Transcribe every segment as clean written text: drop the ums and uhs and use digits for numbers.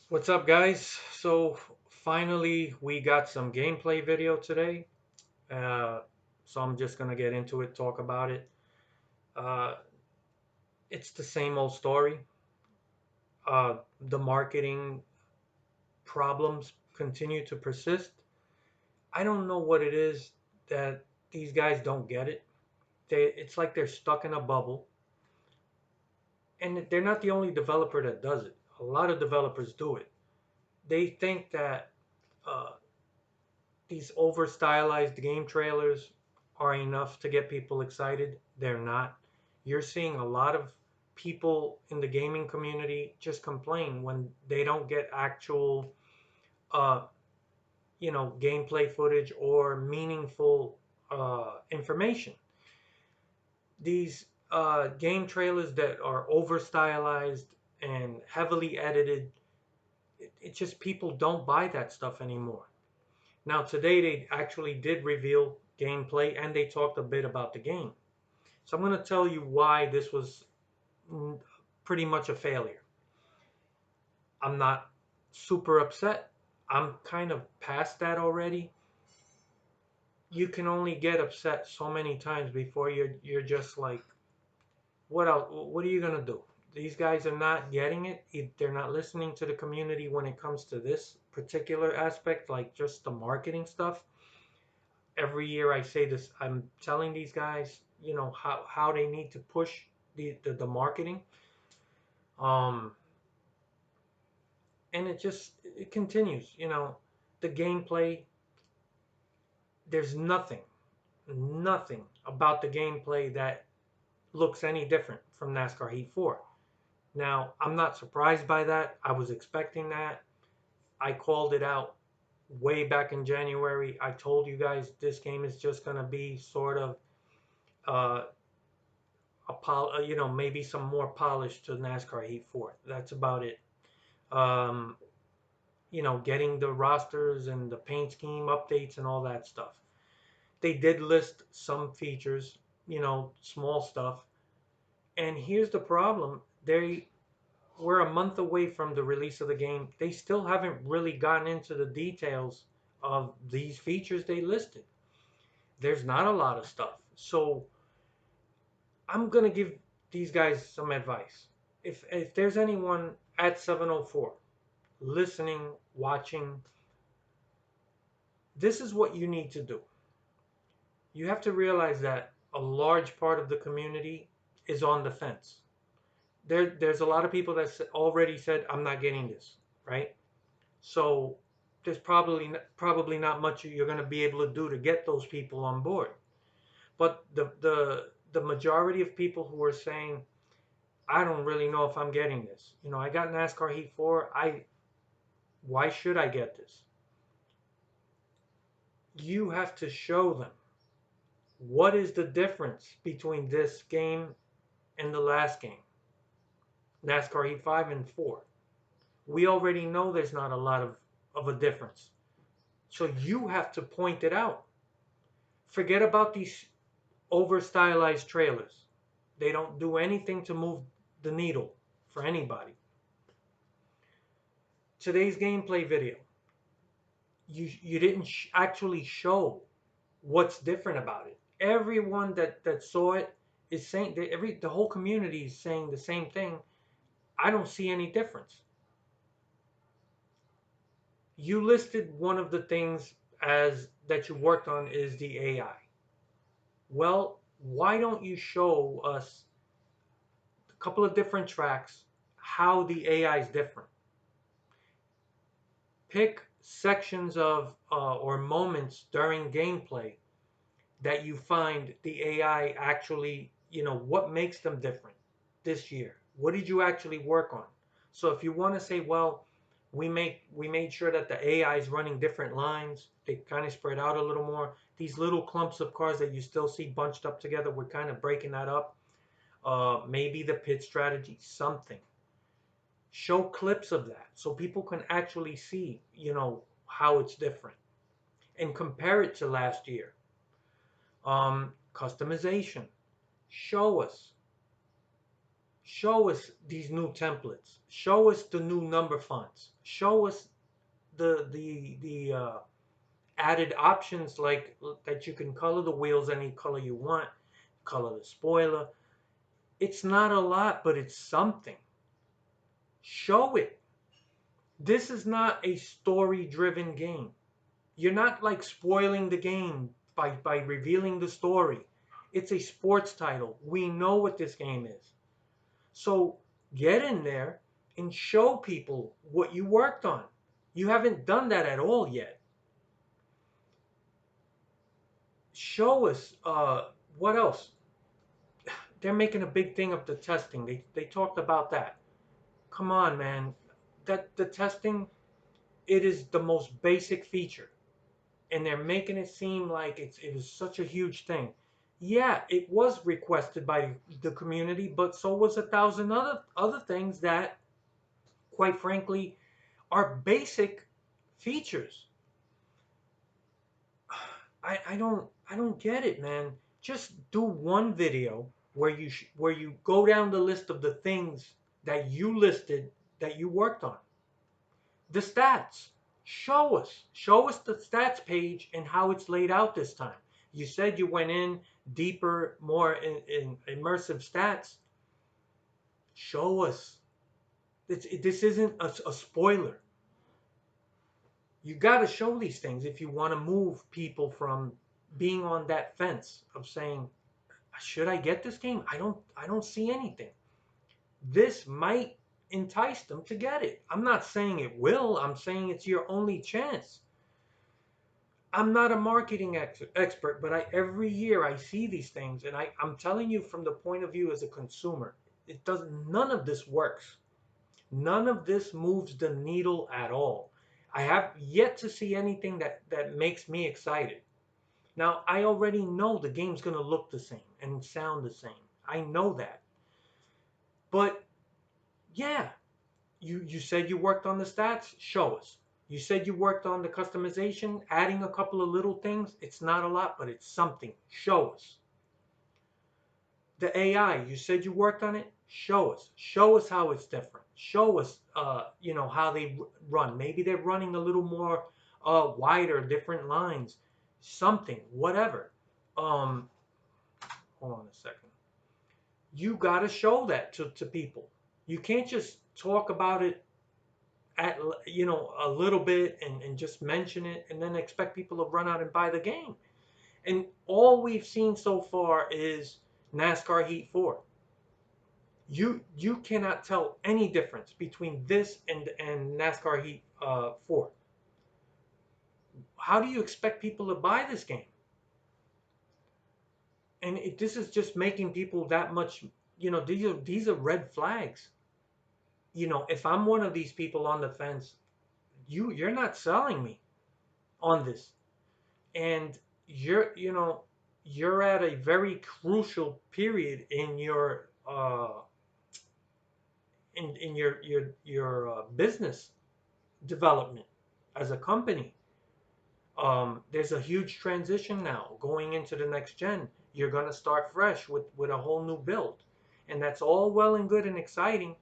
What's up, guys? So finally we got some gameplay video today. Uh, so I'm just gonna get into it, talk about it. Uh, it's the same old story. The marketing problems continue to persist. I don't know what it is that these guys don't get it. It's like they're stuck in a bubble, and they're not the only developer that does it. A lot of developers do it. They think that uh, these over stylized game trailers are enough to get people excited. They're not. You're seeing a lot of people in the gaming community just complain when they don't get actual uh, gameplay footage or meaningful information. These game trailers that are over stylized and heavily edited, it just people don't buy that stuff anymore. Now, today they actually did reveal gameplay and they talked a bit about the game. So I'm going to tell you why this was pretty much a failure. I'm not super upset. I'm kind of past that already. You can only get upset so many times before you're just like, what else? What are you going to do? These guys are not getting it. They're not listening to the community when it comes to this particular aspect, like just the marketing stuff. Every year I say this, I'm telling these guys, how they need to push the marketing. Um, and it continues, the gameplay, there's nothing about the gameplay that looks any different from NASCAR Heat 4. Now, I'm not surprised by that. I was expecting that. I called it out way back in January. I told you guys this game is just going to be sort of uh, maybe some more polish to NASCAR Heat 4. That's about it. Um, getting the rosters and the paint scheme updates and all that stuff. They did list some features, small stuff. And here's the problem. We're a month away from the release of the game. They still haven't really gotten into the details of these features they listed. There's not a lot of stuff. So I'm gonna give these guys some advice. If there's anyone at 704 listening, watching, this is what you need to do. You have to realize that a large part of the community is on the fence. There's a lot of people that already said, I'm not getting this, right? So there's probably not much you're going to be able to do to get those people on board. But the majority of people who are saying, I don't really know if I'm getting this. I got NASCAR Heat 4. Why should I get this? You have to show them what is the difference between this game and the last game, NASCAR Heat 5 and 4. We already know there's not a lot of a difference. So you have to point it out. Forget about these over stylized trailers. They don't do anything to move the needle for anybody. Today's gameplay video, you didn't actually show what's different about it. Everyone that saw it is saying the whole community is saying the same thing. I don't see any difference. You listed one of the things as that you worked on is the AI. Well, why don't you show us a couple of different tracks how the AI is different? Pick sections of or moments during gameplay that you find the AI actually, what makes them different this year? What did you actually work on? So if you want to say, well, we made sure that the AI is running different lines, they kind of spread out a little more. These little clumps of cars that you still see bunched up together, we're kind of breaking that up. Maybe the pit strategy, something. Show clips of that so people can actually see, how it's different and compare it to last year. Customization. Show us. Show us these new templates. Show us the new number fonts. Show us the added options like that you can color the wheels any color you want, color the spoiler. It's not a lot, but it's something. Show it. This is not a story-driven game. You're not like spoiling the game by revealing the story. It's a sports title. We know what this game is. So get in there and show people what you worked on. You haven't done that at all yet. Show us what else. They're making a big thing of the testing. They talked about that. Come on, man. That the testing, it is the most basic feature, and they're making it seem like it was such a huge thing. Yeah, it was requested by the community, but so was 1,000 other things that, quite frankly, are basic features. I don't get it, man. Just do one video where you go down the list of the things that you listed that you worked on. The stats. Show us the stats page and how it's laid out this time. You said you went in deeper, more in immersive stats. Show us. This isn't a spoiler. You got to show these things if you want to move people from being on that fence of saying, should I get this game? I don't see anything. This might entice them to get it. I'm not saying it will. I'm saying it's your only chance. I'm not a marketing expert, but every year I see these things, and I'm telling you from the point of view as a consumer, it does none of this works. None of this moves the needle at all. I have yet to see anything that makes me excited. Now, I already know the game's going to look the same and sound the same. I know that. But yeah, you said you worked on the stats? Show us. You said you worked on the customization, adding a couple of little things. It's not a lot, but it's something. Show us. The AI, you said you worked on it? Show us. Show us how it's different. Show us, how they run. Maybe they're running a little more wider, different lines. Something, whatever. Um, Hold on a second. You got to show that to people. You can't just talk about it at a little bit and just mention it and then expect people to run out and buy the game. And all we've seen so far is NASCAR Heat 4. You cannot tell any difference between this and NASCAR Heat 4. How do you expect people to buy this game? And this is just making people that much. These are red flags. If I'm one of these people on the fence, you're not selling me on this, and you're at a very crucial period in your business development as a company. There's a huge transition now going into the next gen. You're going to start fresh with a whole new build, and that's all well and good and exciting,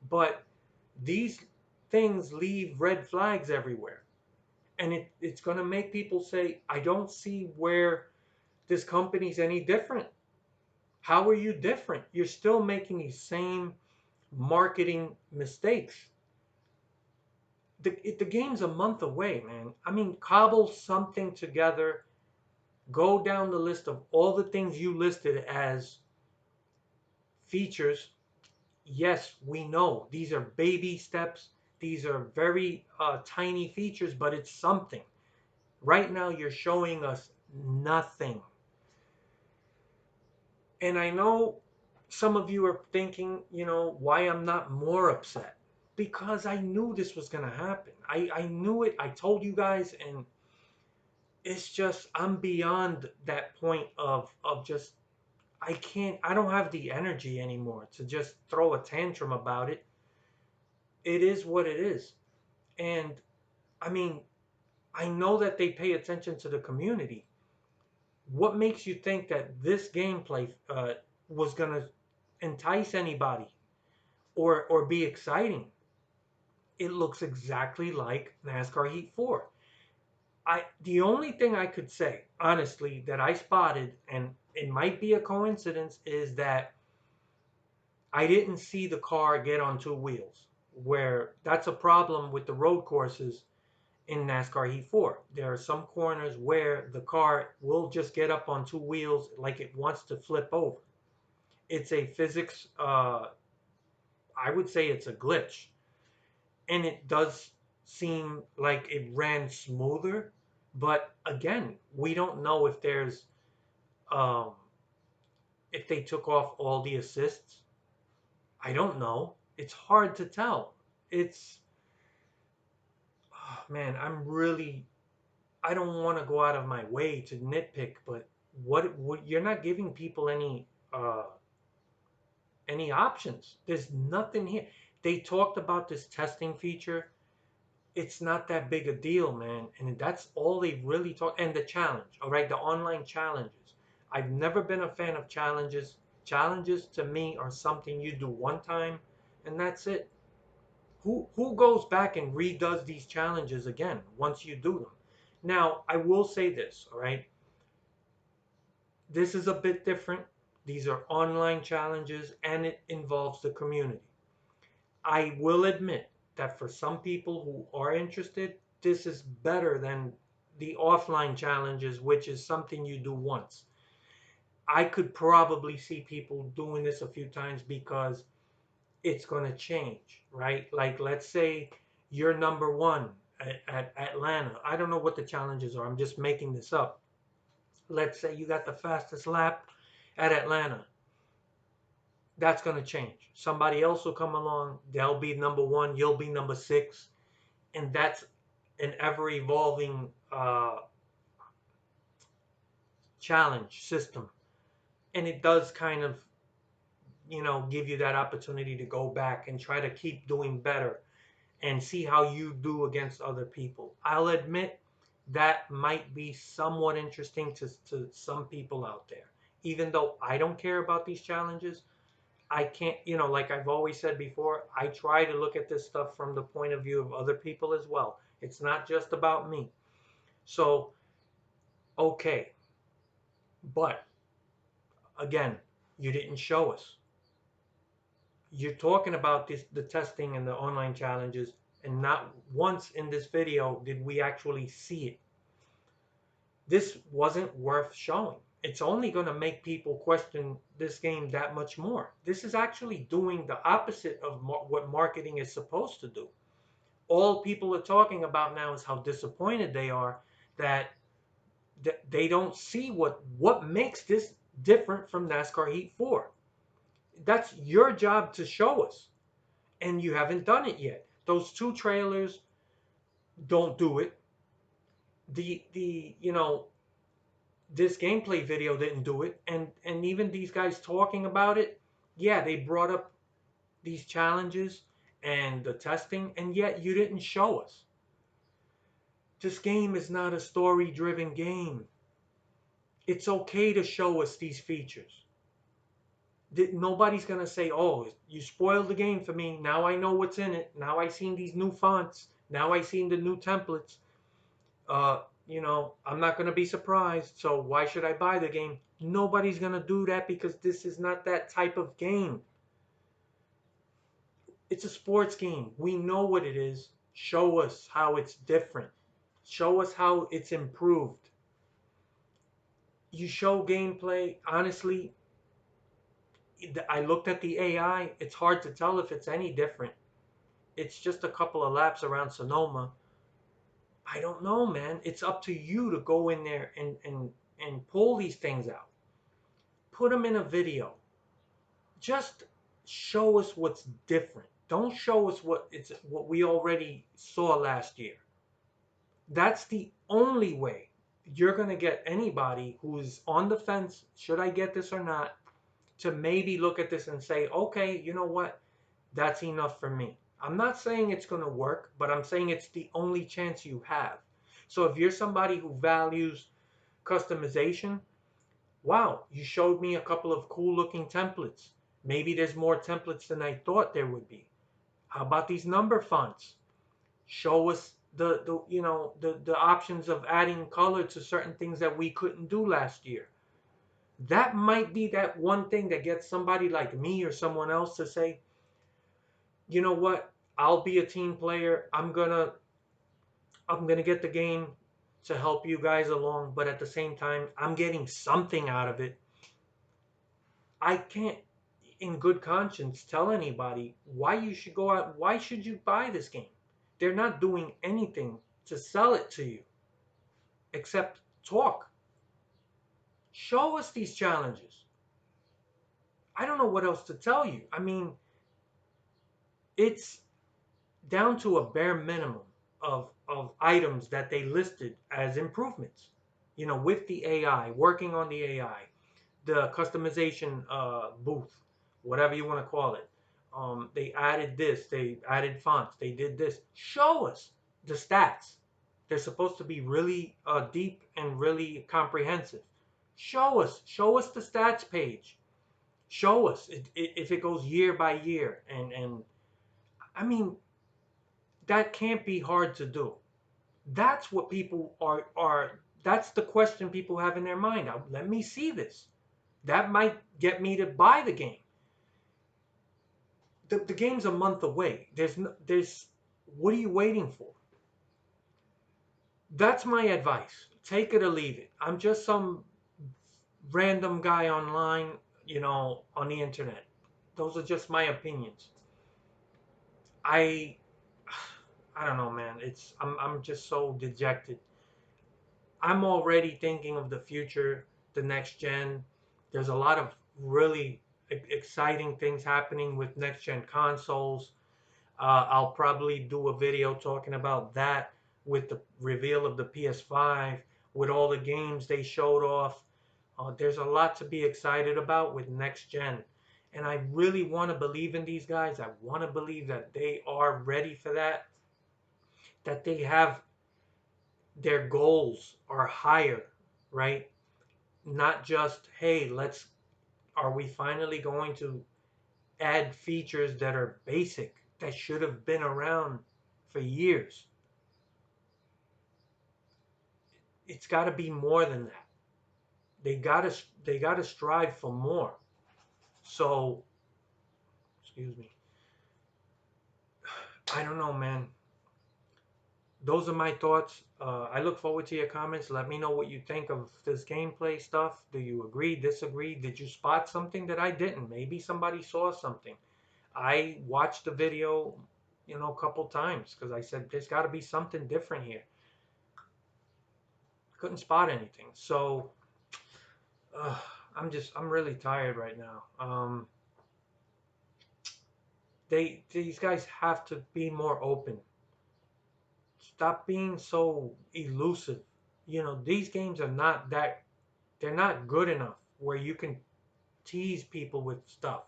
but these things leave red flags everywhere, and it's going to make people say, I don't see where this company's any different. How are you different? You're still making these same marketing mistakes. The game's a month away, man. I mean, cobble something together. Go down the list of all the things you listed as features. Yes, we know these are baby steps. These are very tiny features, but it's something. Right now, you're showing us nothing. And I know some of you are thinking, why I'm not more upset. Because I knew this was going to happen. I knew it. I told you guys, and it's just, I'm beyond that point of just, I don't have the energy anymore to just throw a tantrum about it. It is what it is. And I mean, I know that they pay attention to the community. What makes you think that this gameplay was going to entice anybody? or be exciting. It looks exactly like NASCAR Heat 4. The only thing I could say, honestly, that I spotted, and it might be a coincidence, is that I didn't see the car get on two wheels. Where that's a problem with the road courses in NASCAR Heat 4. There are some corners where the car will just get up on two wheels like it wants to flip over. It's a physics, I would say it's a glitch. And it does seem like it ran smoother. But again, we don't know um, if they took off all the assists. I don't know. It's hard to tell. It's, oh, man, I don't want to go out of my way to nitpick, but what you're not giving people uh, any options. There's nothing here. They talked about this testing feature. It's not that big a deal, man. And that's all they really talk. And the challenge, all right, the online challenges. I've never been a fan of challenges. Challenges to me are something you do one time, and that's it. Who goes back and redoes these challenges again once you do them? Now, I will say this, all right? This is a bit different. These are online challenges and it involves the community. I will admit that for some people who are interested, this is better than the offline challenges, which is something you do once. I could probably see people doing this a few times because it's going to change, right? Like, let's say you're number one at Atlanta. I don't know what the challenges are. I'm just making this up. Let's say you got the fastest lap at Atlanta. That's going to change. Somebody else will come along. They'll be number one. You'll be number six. And that's an ever evolving challenge system. And it does kind of, give you that opportunity to go back and try to keep doing better and see how you do against other people. I'll admit that might be somewhat interesting to some people out there. Even though I don't care about these challenges, I can't, like I've always said before, I try to look at this stuff from the point of view of other people as well. It's not just about me. So, okay. But again, you didn't show us. You're talking about the testing and the online challenges, and not once in this video did we actually see it. This wasn't worth showing. It's only going to make people question this game that much more. This is actually doing the opposite of what marketing is supposed to do. All people are talking about now is how disappointed they are that they don't see what makes this different from NASCAR Heat 4. That's your job to show us, and you haven't done it yet. Those two trailers don't do it. The this gameplay video didn't do it, and even these guys talking about it, yeah, they brought up these challenges and the testing, and yet you didn't show us. This game is not a story driven game. It's okay to show us these features. Nobody's gonna say, "Oh, you spoiled the game for me. Now I know what's in it. Now I seen these new fonts. Now I seen the new templates. I'm not gonna be surprised. So why should I buy the game?" Nobody's gonna do that because this is not that type of game. It's a sports game. We know what it is. Show us how it's different. Show us how it's improved. You show gameplay. Honestly, I looked at the AI. It's hard to tell if it's any different. It's just a couple of laps around Sonoma. I don't know, man. It's up to you to go in there and pull these things out. Put them in a video. Just show us what's different. Don't show us what we already saw last year. That's the only way you're going to get anybody who's on the fence, should I get this or not, to maybe look at this and say, okay, you know what? That's enough for me. I'm not saying it's going to work, but I'm saying it's the only chance you have. So if you're somebody who values customization, wow, you showed me a couple of cool looking templates. Maybe there's more templates than I thought there would be. How about these number fonts? Show us the options of adding color to certain things that we couldn't do last year. That might be that one thing that gets somebody like me or someone else to say, you know what, I'll be a team player. I'm gonna get the game to help you guys along, but at the same time, I'm getting something out of it. I can't, in good conscience, tell anybody why you should go out. Why should you buy this game? They're not doing anything to sell it to you except talk. Show us these challenges. I don't know what else to tell you. I mean, it's down to a bare minimum of items that they listed as improvements. With the AI, working on the AI, the customization booth, whatever you want to call it. They added this, they added fonts, they did this. Show us the stats. They're supposed to be really deep and really comprehensive. Show us the stats page. Show us if it goes year by year, and I mean that can't be hard to do. That's what people are. That's the question people have in their mind. Now, let me see this. That might get me to buy the game. The game's a month away. There's what are you waiting for? That's my advice. Take it or leave it. I'm just some random guy online, on the internet. Those are just my opinions. I I don't know, man. I'm just so dejected. I'm already thinking of the future, the next gen. There's a lot of really exciting things happening with next gen consoles. I'll probably do a video talking about that with the reveal of the PS5, with all the games they showed off. There's a lot to be excited about with next gen. And I really want to believe in these guys. I want to believe that they are ready for that they have their goals are higher, right? Not just, hey, are we finally going to add features that are basic, that should have been around for years? It's got to be more than that. They got to strive for more. So, excuse me. I don't know, man. Those are my thoughts. I look forward to your comments. Let me know what you think of this gameplay stuff. Do you agree, disagree? Did you spot something that I didn't? Maybe somebody saw something. I watched the video, a couple times because I said there's got to be something different here. Couldn't spot anything. So uh, I'm really tired right now. These guys have to be more open. Stop being so elusive. These games are not that, they're not good enough where you can tease people with stuff.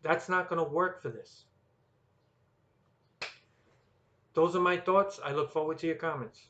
That's not going to work for this. Those are my thoughts. I look forward to your comments.